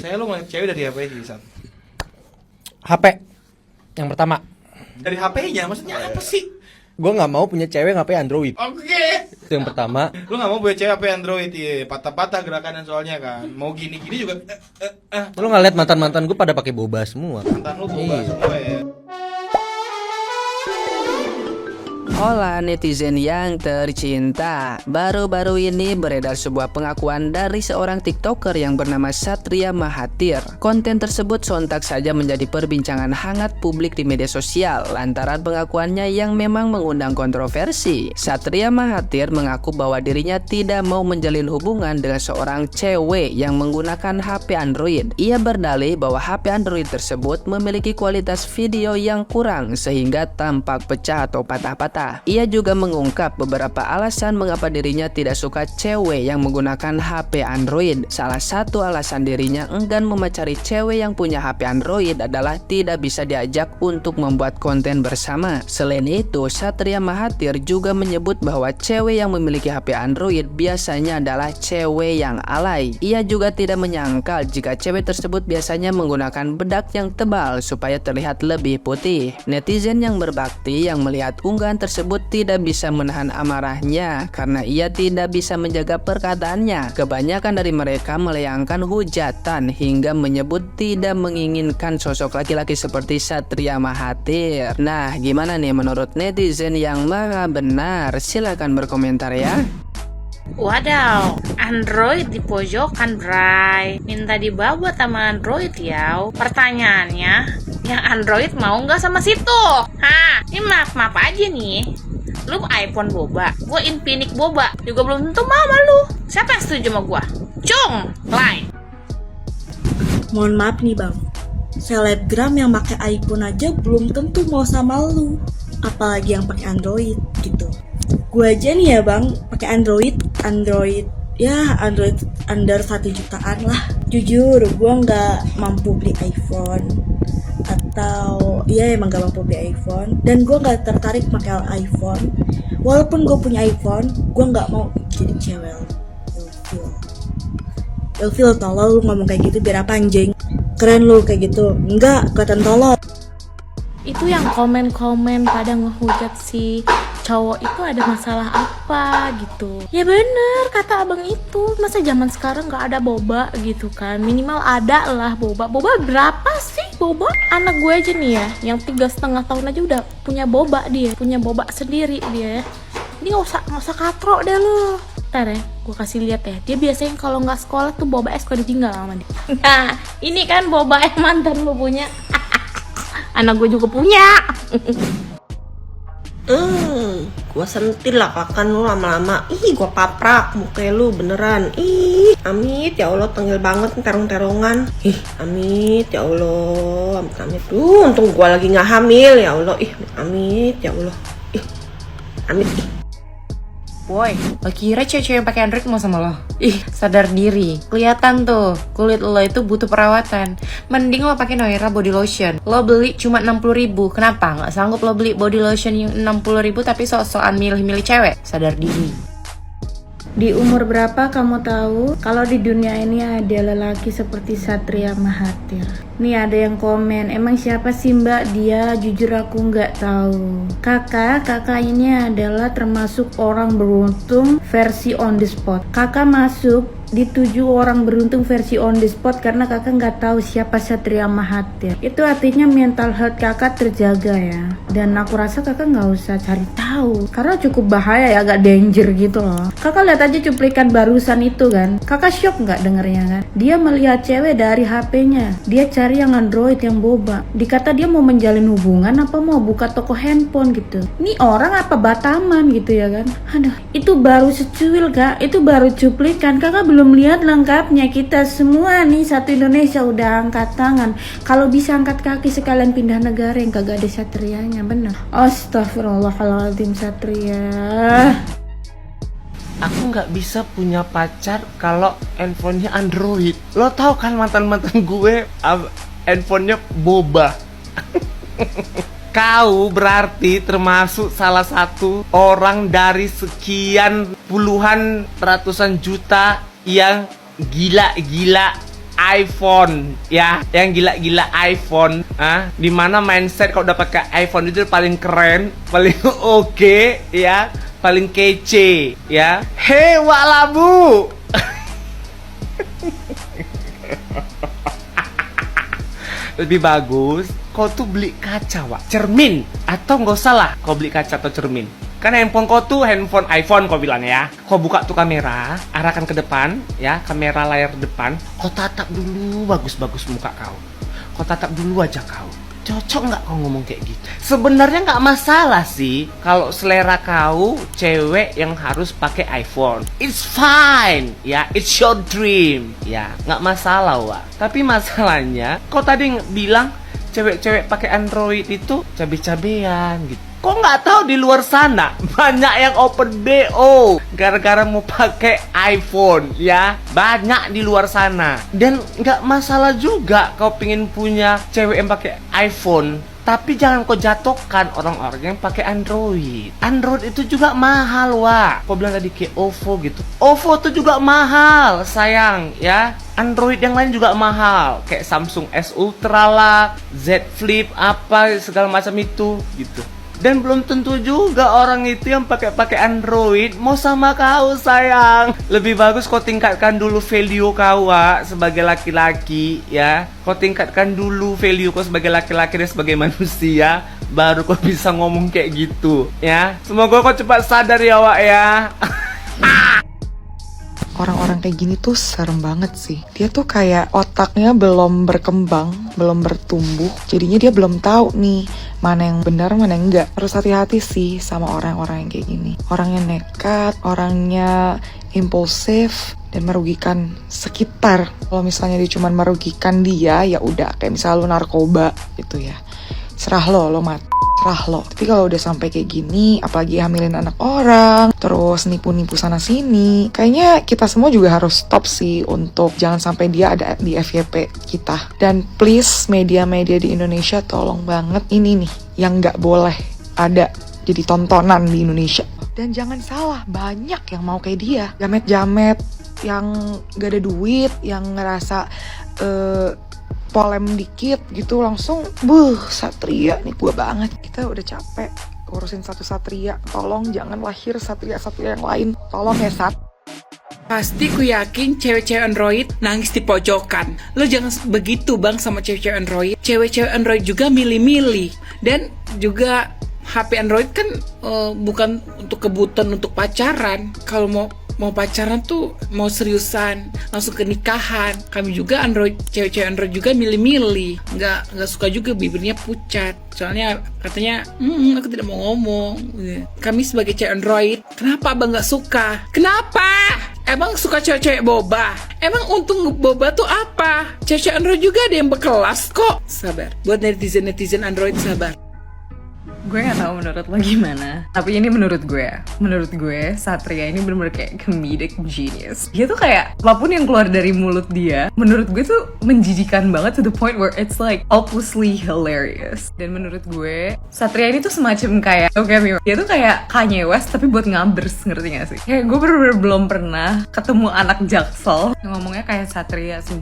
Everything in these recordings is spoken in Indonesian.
biasanya lo ngeliat cewek dari apa sih, San? HP yang pertama. Dari HP-nya, maksudnya apa sih? Gue nggak mau punya cewek yang HP Android. Oke. Itu yang pertama. Lo nggak mau punya cewek HP Android, iya. Patah-patah gerakannya soalnya kan. Mau gini-gini juga. Lo nggak liat mantan gue pada pakai boba semua. Mantan lo boba semua ya. Hola netizen yang tercinta. Baru-baru ini beredar sebuah pengakuan dari seorang TikToker yang bernama Satria Mahathir. Konten tersebut sontak saja menjadi perbincangan hangat publik di media sosial lantaran pengakuannya yang memang mengundang kontroversi. Satria Mahathir mengaku bahwa dirinya tidak mau menjalin hubungan dengan seorang cewek yang menggunakan HP Android. Ia berdalih bahwa HP Android tersebut memiliki kualitas video yang kurang sehingga tampak pecah atau patah-patah. Ia juga mengungkap beberapa alasan mengapa dirinya tidak suka cewek yang menggunakan HP Android. Salah satu alasan dirinya enggan memacari cewek yang punya HP Android adalah tidak bisa diajak untuk membuat konten bersama. Selain itu, Satria Mahathir juga menyebut bahwa cewek yang memiliki HP Android biasanya adalah cewek yang alay. Ia juga tidak menyangkal jika cewek tersebut biasanya menggunakan bedak yang tebal supaya terlihat lebih putih. Netizen yang berbakti yang melihat unggahan tersebut tidak bisa menahan amarahnya karena ia tidak bisa menjaga perkataannya. Kebanyakan dari mereka melayangkan hujatan hingga menyebut tidak menginginkan sosok laki-laki seperti Satria Mahathir. Nah, gimana nih menurut netizen yang maha benar? Silahkan berkomentar ya. Wadaw, Android di pojokan, Bray. Minta dibawa sama Android ya. Pertanyaannya, yang Android mau nggak sama situ? Hah, ini maaf aja nih. Lu iPhone boba, gue Infinix boba. Juga belum tentu mau sama lu. Siapa yang setuju sama gue? Cung, like. Mohon maaf nih bang, selebgram yang pakai iPhone aja belum tentu mau sama lu, apalagi yang pakai Android gitu. Gue aja nih ya bang, pakai Android ya Android under 1 jutaan lah. Jujur, gue nggak mampu beli iPhone, atau ya emang gak mampu beli iPhone, dan gue nggak tertarik pakai iPhone. Walaupun gue punya iPhone, gue nggak mau jadi cewek. Ilfil tolol lu ngomong kayak gitu biar apa anjing? Keren lu kayak gitu. Enggak, kelihatan tolol. Itu yang komen-komen pada ngehujat si cowok itu ada masalah apa gitu. Ya bener kata abang itu, masa zaman sekarang gak ada boba gitu kan. Minimal ada lah boba. Boba berapa sih boba? Anak gue aja nih ya, yang 3,5 tahun aja udah punya boba dia, punya boba sendiri dia. Ini gak usah katro deh lu. Ntar ya, gue kasih lihat ya. Dia biasanya kalau nggak sekolah tuh boba es kalau ditinggal sama dia. Nah, ini kan boba es mantan lu punya. Anak gue juga punya. Gua sentil lah kakan lu lama-lama. Gua paprak muka lu beneran. Amit ya Allah, tengil banget terong-terongan. Amit ya Allah, amit. Untung gua lagi nggak hamil ya Allah. Amit ya Allah. Amit. Woi, lo kira cewek-cewek yang pakai Android mau sama lo? Sadar diri. Kelihatan tuh, kulit lo itu butuh perawatan. Mending lo pakai Noira body lotion. Lo beli cuma 60.000. Kenapa? Nggak sanggup lo beli body lotion yang 60.000 tapi sok-sokan milih-milih cewek? Sadar diri. Di umur berapa kamu tahu kalau di dunia ini ada lelaki seperti Satria Mahathir? Nih ada yang komen, emang siapa sih mbak dia? Jujur aku nggak tahu. Kakak ini adalah termasuk orang beruntung versi on the spot. Kakak masuk di 7 orang beruntung versi on the spot karena kakak nggak tahu siapa Satria Mahathir. Itu artinya mental health kakak terjaga ya. Dan aku rasa kakak nggak usah cari tahu karena cukup bahaya ya, agak danger gitu loh. Kakak lihat aja cuplikan barusan itu kan. Kakak shock nggak dengernya kan? Dia melihat cewek dari HP-nya. Dia cari yang Android yang boba. Dikata dia mau menjalin hubungan apa mau buka toko handphone gitu. Ini orang apa bataman gitu ya kan? Aduh, itu baru secuil kak. Itu baru cuplikan. Kakak belum lihat lengkapnya. Kita semua nih satu Indonesia udah angkat tangan. Kalau bisa angkat kaki sekalian pindah negara yang kagak ada Satrianya, bener. Astagfirullahaladzim Satria. Aku nggak bisa punya pacar kalau handphonenya Android. Lo tau kan mantan gue handphonenya boba. Kau berarti termasuk salah satu orang dari sekian puluhan ratusan juta yang gila-gila iPhone ya, yang gila-gila iPhone, dimana mindset kalau udah pakai iPhone itu paling keren, paling oke, ya, paling kece, ya. Hei Wak Labu. Lebih bagus kau tuh beli kaca, Wak, cermin, atau nggak usah lah kau beli kaca atau cermin. Karena handphone kau tuh handphone iPhone kau bilang ya. Kau buka tuh kamera, arahkan ke depan ya, kamera layar depan. Kau tatap dulu bagus-bagus muka kau. Kau tatap dulu aja kau. Cocok nggak kau ngomong kayak gitu? Sebenarnya nggak masalah sih kalau selera kau cewek yang harus pakai iPhone. It's fine ya, it's your dream ya, nggak masalah Wak. Tapi masalahnya kau tadi bilang cewek-cewek pakai Android itu cabe-cabean gitu. Kok nggak tahu di luar sana banyak yang open BO gara-gara mau pakai iPhone ya, banyak di luar sana. Dan nggak masalah juga kau pengen punya cewek yang pakai iPhone, tapi jangan kau jatuhkan orang-orang yang pakai Android. Android itu juga mahal, Wak. Kau bilang tadi kayak OVO gitu. OVO itu juga mahal, sayang ya. Android yang lain juga mahal, kayak Samsung S Ultra lah, Z Flip apa segala macam itu gitu. Dan belum tentu juga orang itu yang pakai Android mau sama kau, sayang. Lebih bagus kau tingkatkan dulu value kau, Wak, sebagai laki-laki ya. Kau tingkatkan dulu value kau sebagai laki-laki dan sebagai manusia, baru kau bisa ngomong kayak gitu ya. Semoga kau cepat sadar ya, Wak ya. Orang-orang kayak gini tuh serem banget sih. Dia tuh kayak otaknya belum berkembang, belum bertumbuh. Jadinya dia belum tahu nih mana yang benar, mana yang enggak. Harus hati-hati sih sama orang-orang yang kayak gini. Orangnya nekat, orangnya impulsif, dan merugikan sekitar. Kalau misalnya dia cuma merugikan dia, ya udah kayak misalnya lu narkoba gitu ya. Serah lo mati. Serah lo. Tapi kalau udah sampai kayak gini, apalagi hamilin anak orang, terus nipu-nipu sana sini, kayaknya kita semua juga harus stop sih untuk jangan sampai dia ada di FYP kita. Dan please media-media di Indonesia tolong banget ini nih yang nggak boleh ada jadi tontonan di Indonesia. Dan jangan salah, banyak yang mau kayak dia, jamet-jamet yang gak ada duit, yang ngerasa polem dikit gitu langsung satria nih gua banget. Kita udah capek urusin satu satria, tolong jangan lahir satria-satria yang lain, tolong ya Sat. Pasti ku yakin cewek-cewek Android nangis di pojokan. Lo jangan begitu bang sama cewek-cewek Android. Cewek-cewek Android juga milih-milih. Dan juga HP Android kan bukan untuk kebutuhan untuk pacaran. Kalau mau pacaran tuh mau seriusan langsung ke nikahan. Kami juga cewek-cewek Android juga milih-milih, nggak suka juga bibirnya pucat, soalnya katanya aku tidak mau ngomong. Kami sebagai cewek Android, kenapa abang nggak suka? Kenapa? Emang suka cewek-cewek boba? Emang untung boba tuh apa? Cewek-cewek Android juga ada yang berkelas kok. Sabar, buat netizen Android sabar. Gue gak tahu menurut lo gimana, tapi ini menurut gue Satria ini bener-bener kayak comedic genius. Dia tuh kayak apapun yang keluar dari mulut dia, menurut gue tuh menjijikan banget to the point where it's like hopelessly hilarious. Dan menurut gue Satria ini tuh semacam kayak, dia tuh kayak Kanye West tapi buat ngabers, ngerti gak sih? Kayak gue bener-bener belum pernah ketemu anak Jaksel yang ngomongnya kayak Satria sih.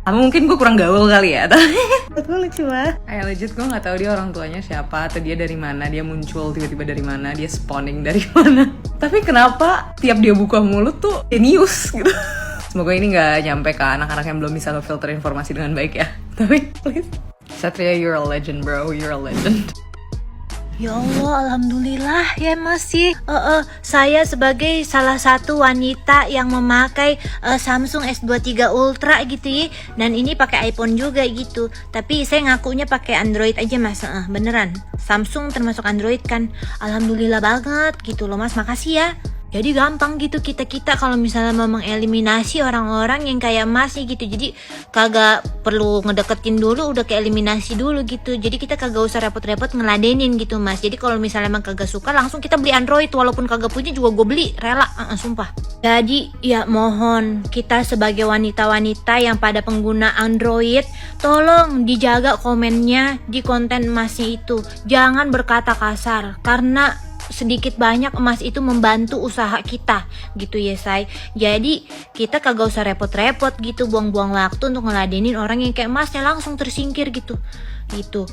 Apa mungkin gue kurang gaul kali ya? Tapi lucu banget. Kayak legit gue nggak tahu dia orang tuanya siapa, atau dia dari mana, dia muncul tiba-tiba dari mana, dia spawning dari mana. Tapi kenapa tiap dia buka mulut tuh genius gitu? Semoga ini nggak nyampe ke anak-anak yang belum bisa ngefilter informasi dengan baik ya. Tapi please, Satria, you're a legend bro, you're a legend. Ya Allah, alhamdulillah ya masih saya sebagai salah satu wanita yang memakai Samsung S23 Ultra gitu ya, dan ini pakai iPhone juga gitu. Tapi saya ngakunya pakai Android aja mas, beneran. Samsung termasuk Android kan. Alhamdulillah banget gitu loh mas, makasih ya. Jadi gampang gitu kita kalau misalnya mau mengeliminasi orang-orang yang kayak mas nih gitu. Jadi kagak perlu ngedeketin dulu, udah keeliminasi dulu gitu. Jadi kita kagak usah repot-repot ngeladenin gitu mas. Jadi kalau misalnya emang kagak suka, langsung kita beli Android. Walaupun kagak punya juga gue beli, rela, sumpah. Jadi ya mohon kita sebagai wanita-wanita yang pada pengguna Android, tolong dijaga komennya di konten masnya itu. Jangan berkata kasar, karena sedikit banyak emas itu membantu usaha kita gitu ya say. Jadi kita kagak usah repot-repot gitu buang-buang waktu untuk ngeladenin orang yang kayak emasnya langsung tersingkir gitu.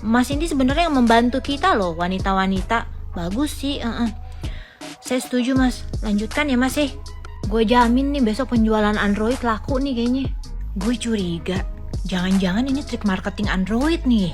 Emas ini sebenarnya yang membantu kita loh wanita-wanita. Bagus sih. Saya setuju mas. Lanjutkan ya mas ya. Gue jamin nih besok penjualan Android laku nih kayaknya. Gue curiga jangan-jangan ini trik marketing Android nih.